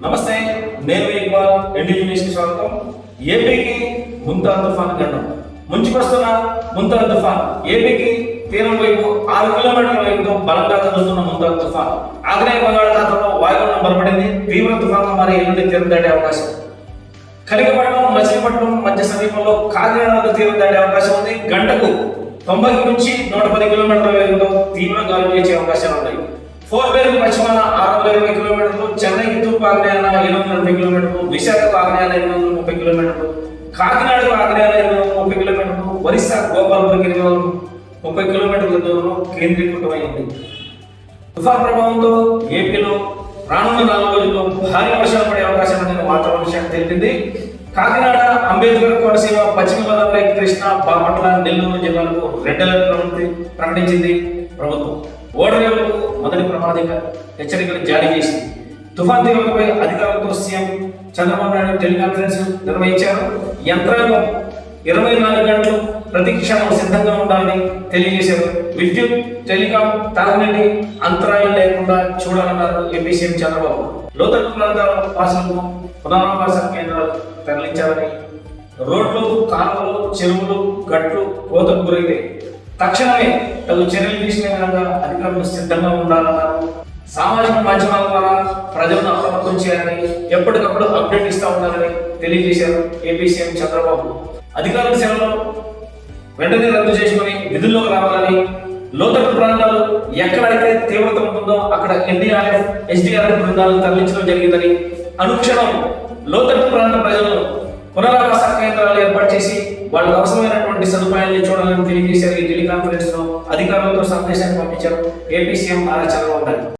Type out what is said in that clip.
నమస్తే, నేను Iqbal. NDT news కి స్వాగతం. ఏపీకి ముంతా తుఫాన్ గండం ముంచుకొస్తున్న ముంతా తుఫాన్ ఏపీకి తీరం వైపు 6 కిలోమీటర్ల వేగంతో బలంగా కదులుతున్న ముంతా తుఫాన్ ఆగ్నేయ బంగాళాఖాతంలో వాయుగుండం బలపడింది. తీవ్ర తుఫాన్గా మారి ఎల్లుండి తీరం దాటే అవకాశం. కలిగపట్నం మచిలీపట్నం మధ్య సమీపంలో కాకినాడ తీరం దాటే అవకాశం ఉంది. గంటకు 90 నుంచి 110 కిలోమీటర్ల వేగంతో తీవ్ర గాలులు వీచే అవకాశాలు ఉన్నాయి. ఫోర్బేరు పశ్చిమాన 620 కిలోమీటర్లు, చెన్నైకి తూర్పు ఆగ్నేయాన 720 కిలోమీటర్లు, విశాఖకు ఆగ్నేయాన 830 కిలోమీటర్లు, కాకినాడకు ఆగ్నేయాన 830 కిలోమీటర్లు, ఒరిస్సా గోపాల్పూర్కి 830 కిలోమీటర్ల దూరంలో కేంద్రీకృతమైంది. తుఫాన్ ప్రభావంతో ఏపీలో రానున్న 4 రోజుల్లో భారీ వర్షాలు పడే అవకాశం ఉందని వాతావరణ శాఖ తెలిపింది. కాకినాడ, అంబేద్కర్ కోనసీమ, పశ్చిమ గోదావరి, కృష్ణా, బాపట్ల, నెల్లూరు జిల్లాలకు రెడ్ అలర్ట్ ప్రకటించింది ప్రభుత్వం. ఓడరేవులకు మొదటి ప్రమాదిక హెచ్చరికలు జారీ చేసింది. తుఫాన్ తీవ్రతపై అధికారులతో సీఎం చంద్రబాబు నాయుడు టెలికాన్ఫరెన్స్ నిర్వహించారు. యంత్రాంగం 24 గంటలు ప్రతి క్షణం సిద్ధంగా ఉండాలని తెలియజేశారు. విద్యుత్, టెలికాం, తాగునీటి అంతరాయం లేకుండా చూడాలన్నారు ఏపీ సీఎం చంద్రబాబు. లోతట్టు ప్రాంతాల వాసులకు పునరావాస కేంద్రాలు తరలించాలని, రోడ్లు, కాలువలు, చెరువులు, గట్లు కోతకు గురైతే తక్షణమే తగు చర్యలు తీసుకునే విధంగా అధికారులు సిద్ధంగా ఉండాలన్నారు. సామాజిక మాధ్యమాల ద్వారా ప్రజలను అప్రమత్తం చేయాలని, ఎప్పటికప్పుడు అప్డేట్ ఇస్తూ ఉండాలని తెలియజేశారు ఏపీ సీఎం చంద్రబాబు. అధికారుల సేవలు వెంటనే రద్దు చేసుకుని విధుల్లోకి రావాలని, లోతట్టు ప్రాంతాలు ఎక్కడైతే తీవ్రత ఉంటుందో అక్కడ ఎన్డీఆర్ఎఫ్, ఎస్డీఆర్ఎఫ్ బృందాలను తరలించడం జరిగిందని, అనుక్షణం లోతట్టు ప్రాంత ప్రజలను పునరావాస కేంద్రాలు ఏర్పాటు చేసి వాళ్ళకు అవసరమైనటువంటి సదుపాయాన్ని చూడాలని తెలియజేశారు. ఈ టెలికాన్ఫరెన్స్ లో అధికారులతో సందేశాన్ని పంపించారు ఏపీ సీఎం నారా చంద్రబాబు నాయుడు.